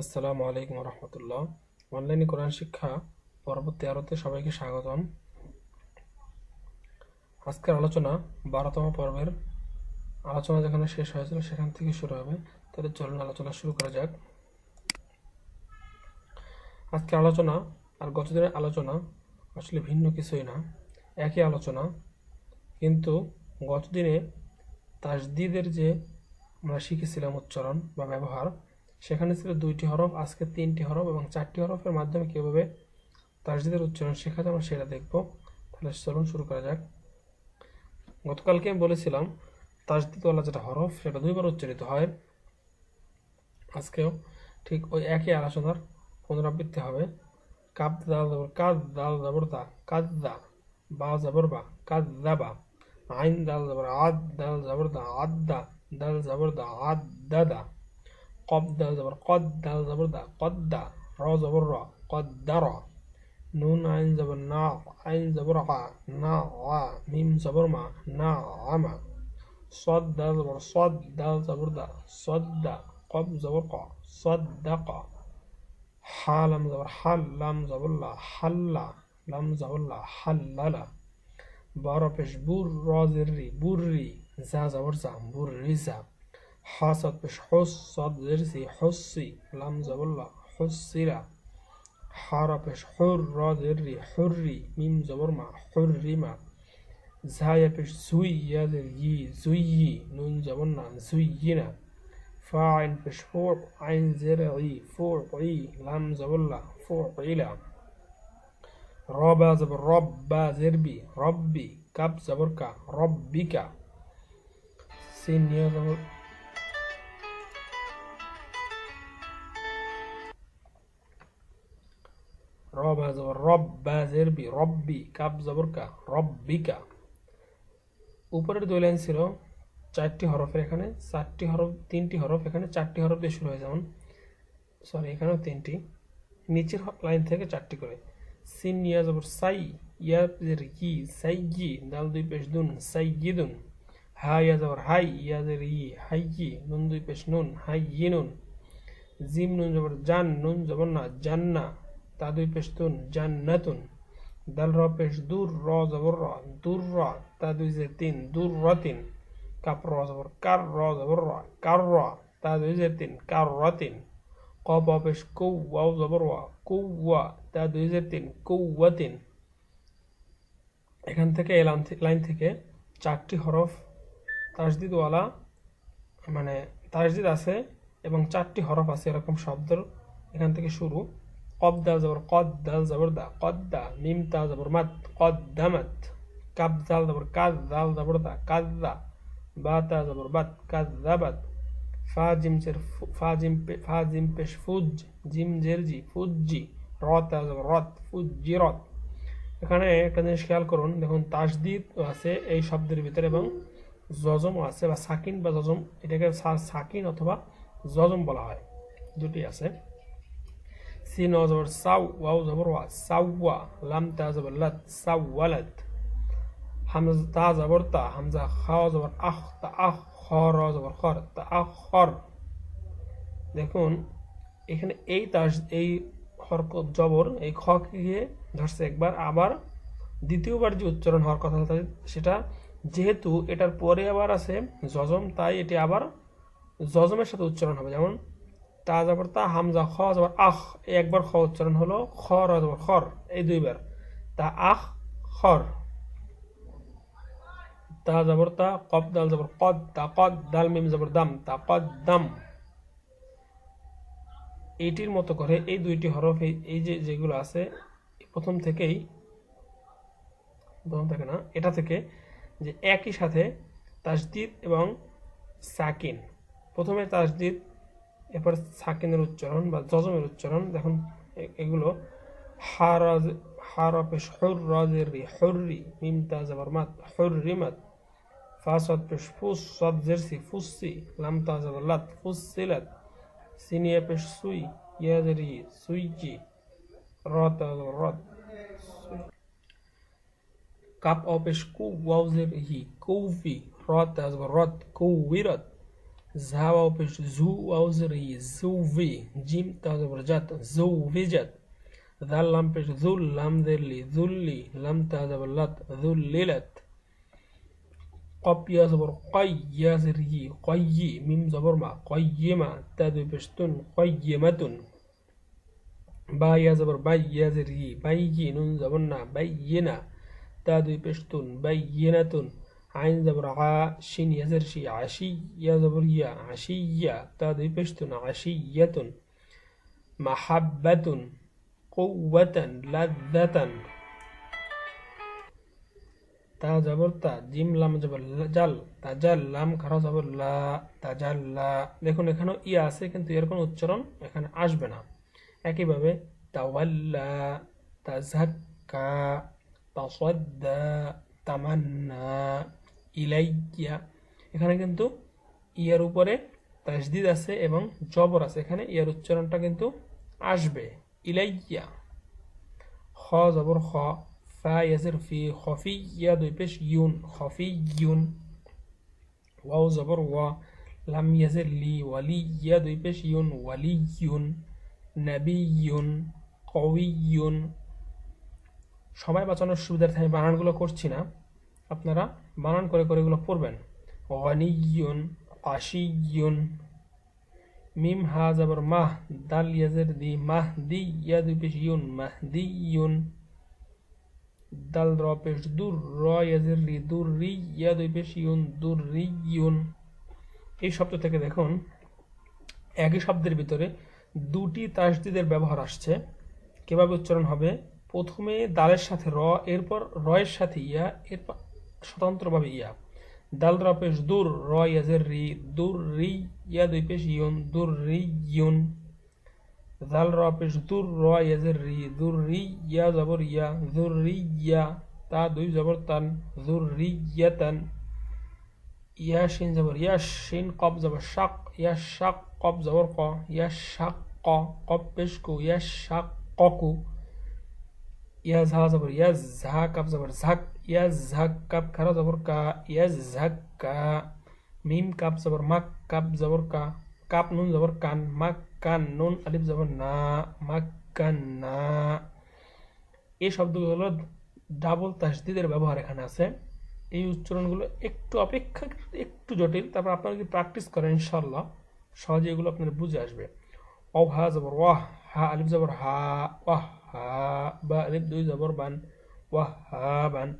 আসসালামু আলাইকুম রহমতুল্লাহ। অনলাইনে কোরআন শিক্ষা পরবর্তী আরতে সবাইকে স্বাগতম। আজকের আলোচনা 12তম পর্বের আলোচনা যেখানে শেষ হয়েছিল সেখান থেকে শুরু হবে। তাহলে চলুন আলোচনা শুরু করা যাক। আজকের আলোচনা আর গত দিনের আলোচনা আসলে ভিন্ন কিছুই না, একই আলোচনা, কিন্তু গত দিনে তাসদিদের যে আমরা শিখেছিলাম উচ্চারণ বা ব্যবহার, সেখানে ছিল 2টি হরফ, আজকে 3টি হরফ এবং 4টি হরফের মাধ্যমে কীভাবে তাসদিদের উচ্চারণ শেখা যায় আমরা সেটা দেখব। তাহলে চলুন শুরু করা যাক। গতকালকে আমি বলেছিলাম তাসদিদওয়ালা যেটা হরফ সেটা 2বার উচ্চারিত হয়। আজকেও ঠিক ওই একই আলোচনার পুনরাবৃত্তি হবে। কাব দাল জবর কাদ, দাল জবর দা, কাদ্দা, বা জবর বা, কাদ্দাবা, আইন দাল জবর আদ, দাল জবর দা, আদ্দা, দাল জবর দা, আদ্দাদা, কব দাল জবর কদ, দাল জবর দা, কদ্দা, র জবর র, কদ্দারা, নুন আইন জবর না, আইন জবর আ, না আ, মিম জবর মা, না আমা, صاد دال زبر صاد، دال زبر دا، صد، قب زبر قا، صدق، حا لام زبر حل، لام زبر لا، حل، لام زبر لا، حلل، بارا پیش بور، را زری، بوری، زا زبر زا، بوریزا، حا صاد پیش حس، صاد زرزی، حسی، لام زبر لا، حسیلا، حا را پیش حر، را زری، حری، میم زبر ما، حرما، زايا بش زوي يادر يي زوي، نون زبرنا زوينا، فاعل بش فوع، عين زرعي فوعي، لام زبرلا فوعلا، رابا زبر ربا زربي ربي، كاب زبركا ربك، سين يا زبر رابا زبر ربا زربي ربي، كاب زبركا ربك। উপরের 2 লাইন ছিল 4টি হরফের, এখানে 4টি হরফ, 3টি হরফ, এখানে 4টি হরফ দিয়ে শুরু হয়, যেমন সরি এখানেও 3টি, নিচের লাইন থেকে 4টি করে। সিন ইয়া জবর সাই, ইয়া জের ই সাইয়ি, দাল 2 পেশ দুন সাইয়িদুন, হা ইয়া জবর হাই, ইয়া জের ই হাইয়ি, নুন 2 পেশ নুন হাইয়িনুন, জিম নুন জবর জান, নুন জবর না জান্না, তা 2 পেশ তুন জান্নাতুন, দাল র পেশ দূর, র জবর র দূর র, তা 2 জের 3 দূর রতিন, কাপ র জবর কার, র জবর র কার র, তা 2 জের 3 কার রতিন, কব পেশ কৌ, ওয়াও জবর ওয়া কৌওয়া, তা 2 জের 3 কৌওয়াতিন। এখান থেকে এই লাইন থেকে 4টি হরফ তাসদিদওয়ালা, মানে তাসদিদ আছে এবং 4টি হরফ আছে এরকম শব্দের এখান থেকে শুরু। কব দাল জবর কদ, দাল জবর দা, কদ্দা, মিম তা জবর মাত, কদ্দামাত, কাব দাল জবর কাদ, দাল জবর দা, কাদ্দা, বা তা জবর বাত, কাদ্দাবাত, ফা জিম পেশ ফুজ, জিম জেরজি ফুজ্জি, র তা জবর রত, ফুজ্জিরত। এখানে একটা জিনিস খেয়াল করুন, দেখুন তাসদিদ আছে এই শব্দের ভিতরে এবং জজমও আছে, বা সাকিন বা জজম, এটাকে সাকিন অথবা জজম বলা হয়, দুটি আছে। সিন ও জবর সাউ, ওয়াও জবর ওয়া সাউয়া, লাম তা জবর লাত সাওয়ালাত, হামজা তা জবর তা, হামজা খা জবর আখ, তা আখ, খ র জবর খর, তা আখ খর। দেখুন এখানে এই হরকত জবর এই খ গিয়ে ধরছে একবার, আবার দ্বিতীয়বার যে উচ্চারণ হওয়ার কথা সেটা যেহেতু এটার পরে আবার আছে জজম, তাই এটি আবার জজমের সাথে উচ্চারণ হবে। যেমন তা জবর তা, হামজা খ জবর আখ, একবার খ উচ্চারণ হলো, খ র জবর খর এই 2বার, তা আখ খর। তা জবর তা, কব দাল জবর কদ, তা কদ, দাল মিম জবর দাম, তা কদ দাম। এইটির মতো করে এই 2টি হরফ, এই যেগুলো আছে প্রথম থেকে না, এটা থেকে যে একই সাথে তাসদিদ এবং সাকিন, প্রথমে তাসদিদ এরপর সাকিনের উচ্চারণ বা জজমের উচ্চারণ। দেখুন এগুলো হারা পেশ হুর, রাজের রি হুররি, মিম তা জবর মাত হুররিমাত, ফাসাদ পেশ ফুস, সাদ জেরসি ফুসসি, লাম তা জবর লাত ফুসসিলাত, সিনিয়া পেশ সুই, ইয়াদের ই সুইজি, র তা জবর রত, কাপ অ পেশ কু, ওয়াও জের হি কৌফি, র তা জবর রত কৌবিরত, ঝা ওয়াও পেশ জু ওয়াও জের ই জুভি, জিম তা জবর জাত জুভিজাত, দাল লাম পেশ জুল লাম জের লি জুল্লি, লাম তা জবর লাত জুল্লিলাত, কপ ইয়া জবর কয় ইয়া জের ই কয়্যি, মিম জবর মা কয়্যিমা, তা দুই পেশ তুন কয়্যিমাতুন, বা ইয়া জবর বাই ইয়া জের ই বাইয়ি, নুন জবর না বাইয়িনা, তা দুই পেশ তুন বাইয়িনাতুন, আইন জবর আ, শিন ইয়া জের শি আশি ইয়া জবর ইয়া আশিয়া, তা দুই পেশ তুন আশিয়াতুন, মাহাব্বাতুন, কুওয়াতান লাযযাতান, তা জবর তা, জিম লাম জবর জাল তাজাল, লাম খারা জবর লা তাজাল্লা। দেখুন এখানেও ইয়া আছে কিন্তু এর কোনো উচ্চারণ এখানে আসবে না। একইভাবে তাওয়াল্লা, তাযাক্কা, তাসাদ্দা, তামান্না, ইলাইয়া, এখানে কিন্তু ইয়ার উপরে তাসদিদ আছে এবং জবর আছে, এখানে ইয়ার উচ্চারণটা কিন্তু আসবে ইলাইয়া। খ জবর খ, ফা ইয়াজের ফি খফিয়া দুই পেশ ইউন খফিয়ুন, ওয়াও জবর ওয়া, লাম ইয়াজের লি ওয়ালিয়া দুই পেশ ইউন ওয়ালিয়ুন, নাবিয়ুন, কওয়িয়ুন। সবাই বাঁচানোর সুবিধার্থে আমি বানানগুলো করছি না, আপনারা বানান করে করে এগুলো পড়বেন। গনিয়ুন, কাশিয়ুন, মিম হা জবর মাহ, দাল ইয়াজের দি মাহদি ইয়া দুই পেশ ইউন মাহদিয়ুন, দাল র পেশ দুর র ইয়াজের রি দুর রি ইয়া দুই পেশ ইউন দুর রিয়ুন। এই শব্দ থেকে দেখুন একই শব্দের ভিতরে দুটি তাসদিদের ব্যবহার আসছে। কিভাবে উচ্চারণ হবে? প্রথমে দালের সাথে র, এরপর রয়ের সাথে ইয়া, এরপর স্বতন্ত্রভাবে ইয়া। দাল র পেশ দূর র ইয়াজের রি দূর রি ইয়া দুই পেশ ইউন দূর রি ইউন, দাল র পেশ দূর র ইয়াজের রি দূর রি ইয়া জবর ইয়া দূর রি ইয়া, তা দুই জবর তান দূর রি ইয়াতান, ইয়া শিন জবর ইয়াস শিন কব জবর শাক ইয়া শাক কব জবর ক ইয়া শাক ক, কব পেশ কু ইয়া শাক ককু, ইয়া ঝা জবর ইয়া ঝা কাপ জবর ঝাক ইয়া ঝাক কাপ খারা জবর কা ইয়া ঝাক কা, মিম কাপ জবর মাক কাপ জবর কা, কাপ নুন জবর কান মাক কান, নুন আলিফ জবর না মাক কান না। এই শব্দগুলো ডাবল তাসদিদের ব্যবহার এখানে আছে। এই উচ্চারণগুলো একটু অপেক্ষাকৃত একটু জটিল, তারপর আপনারা যদি প্র্যাকটিস করেন ইনশাল্লাহ সহজে এগুলো আপনাদের বুঝে আসবে। অব হা জবর ওয়াহ, হা আলিফ জবর হা ওয়াহ হা, বা আলিফ দুই জবর বান ওয়াহ হা বান,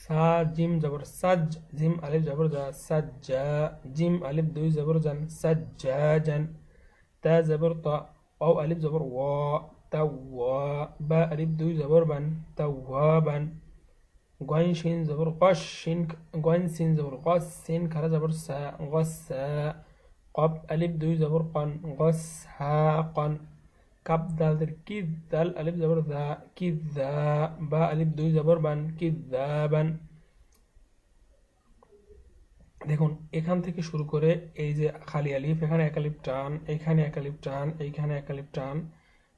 সা জিম জবর সাজ জিম আলিফ জবর জা সাজ্জা, জিম আলিফ দুই জবর জান সাজ্জাজান, তা জবর তা ওয়াও আলিফ জবর ওয়া তাওয়া, বা আলিফ দুই জবর বান তাওয়াবান, গয়েন শিন জবর গশ শিন গয়েন সিন জবর গস সিন খারা জবর সা গসা, কব আলিফ দুই জবর কন গসহাকন, কাপ দালের কি দাল আলিফ জবর দা কি দা, বা আলিফ দুই জবর বান কি দাবান। দেখুন এখান থেকে শুরু করে এই যে খালি আলিফ, এখানে এক আলিফ টান, এখানে এক আলিফ টান, এইখানে এক আলিফ টান,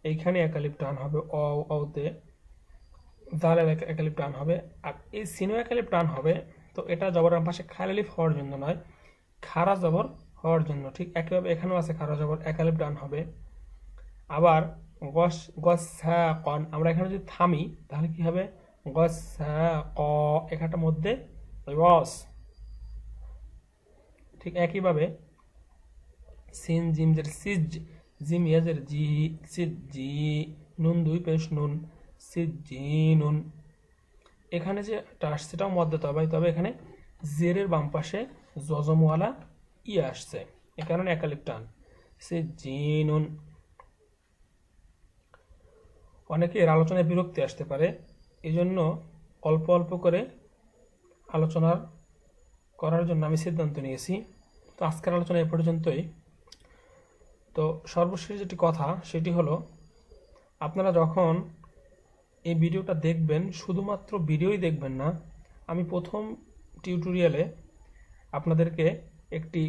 এইখানে এক আলিফ টান হবে অ অতে, দালের এক আলিফ টান হবে, আর এই সিনেও এক আলিফ টান হবে। তো এটা জবরের পাশে খালি আলিফ হওয়ার জন্য নয়, খারা জবর হওয়ার জন্য। ঠিক একইভাবে এখানেও আছে খারা জবর, এক আলিফ টান হবে। আবার গস গসা কন, আমরা এখানে যদি থামি তাহলে কি হবে? গসা ক, এখানটার মধ্যে রস। ঠিক একইভাবে সিন জিম জের সিজ জিম ইয়াজের জি সিজ জি, নুন দুই পেশ নুন সিজ জি নুন। এখানে যে আসছে সেটাও মধ্যে তবে এখানে জেরের বাম পাশে জজমওয়ালা ই আসছে, এ কারণে এক আলিফ টান সিজ জি নুন। অনেকে এর আলোচনায় বিরক্তি আসতে পারে, এই জন্য অল্প অল্প করে আলোচনা করার জন্য আমি সিদ্ধান্ত নিয়েছি। তো আজকের আলোচনা এ পর্যন্তই। তো সর্বশেষ যেটি কথা সেটি হলো, আপনারা যখন এই ভিডিওটা দেখবেন শুধুমাত্র ভিডিওই দেখবেন না, আমি প্রথম টিউটোরিয়ালে আপনাদেরকে একটি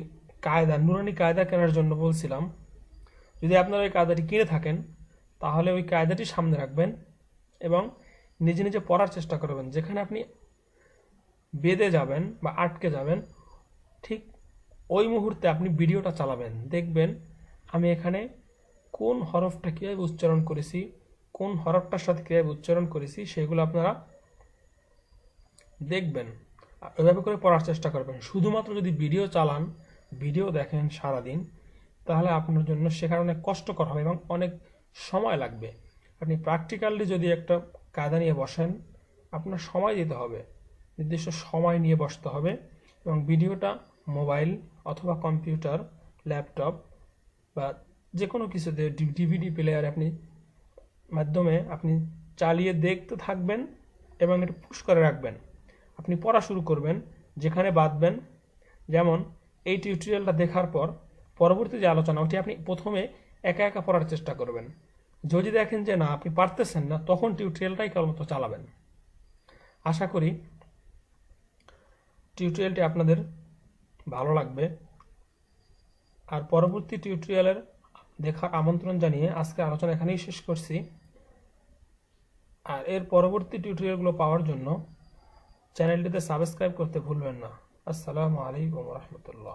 কায়দা নুরানি কায়দা কেনার জন্য বলছিলাম। যদি আপনারা ওই কায়দাটি কিনে থাকেন তাহলে ওই কায়দাটি সামনে রাখবেন এবং নিজে নিজে পড়ার চেষ্টা করবেন। যেখানে আপনি বেঁধে যাবেন বা আটকে যাবেন ঠিক ওই মুহূর্তে আপনি ভিডিওটা চালাবেন, দেখবেন আমি এখানে কোন হরফটা কীভাবে উচ্চারণ করেছি, কোন হরফটার সাথে কীভাবে উচ্চারণ করেছি সেগুলো আপনারা দেখবেন। এভাবে করে পড়ার চেষ্টা করবেন। শুধুমাত্র যদি ভিডিও চালান, ভিডিও দেখেন সারাদিন, তাহলে আপনার জন্য শেখার অনেক কষ্টকর হবে এবং অনেক সময় লাগবে। আপনি প্র্যাকটিক্যালি যদি একটা কায়দা নিয়ে বসেন, আপনার সময় দিতে হবে, নির্দিষ্ট সময় নিয়ে বসতে হবে এবং ভিডিওটা মোবাইল অথবা কম্পিউটার, ল্যাপটপ বা যে কোনো কিছুতে ডিভিডি প্লেয়ারে মাধ্যমে আপনি চালিয়ে দেখতে থাকবেন এবং এটা পুশ করে রাখবেন। আপনি পড়া শুরু করবেন, যেখানে বাঁধবেন। যেমন এই টিউটোরিয়ালটা দেখার পর পরবর্তী যে আলোচনা ওটি আপনি প্রথমে একা একা পড়ার চেষ্টা করবেন। যদি দেখেন যে না আপনি পারতেছেন না, তখন টিউটোরিয়ালটাই কেবলমাত্র চালাবেন। আশা করি টিউটোরিয়ালটি আপনাদের ভালো লাগবে। আর পরবর্তী টিউটোরিয়ালের দেখার আমন্ত্রণ জানিয়ে আজকে আলোচনা এখানেই শেষ করছি। আর এর পরবর্তী টিউটোরিয়ালগুলো পাওয়ার জন্য চ্যানেলটিতে সাবস্ক্রাইব করতে ভুলবেন না। আসসালামু আলাইকুম রহমতুল্লাহ।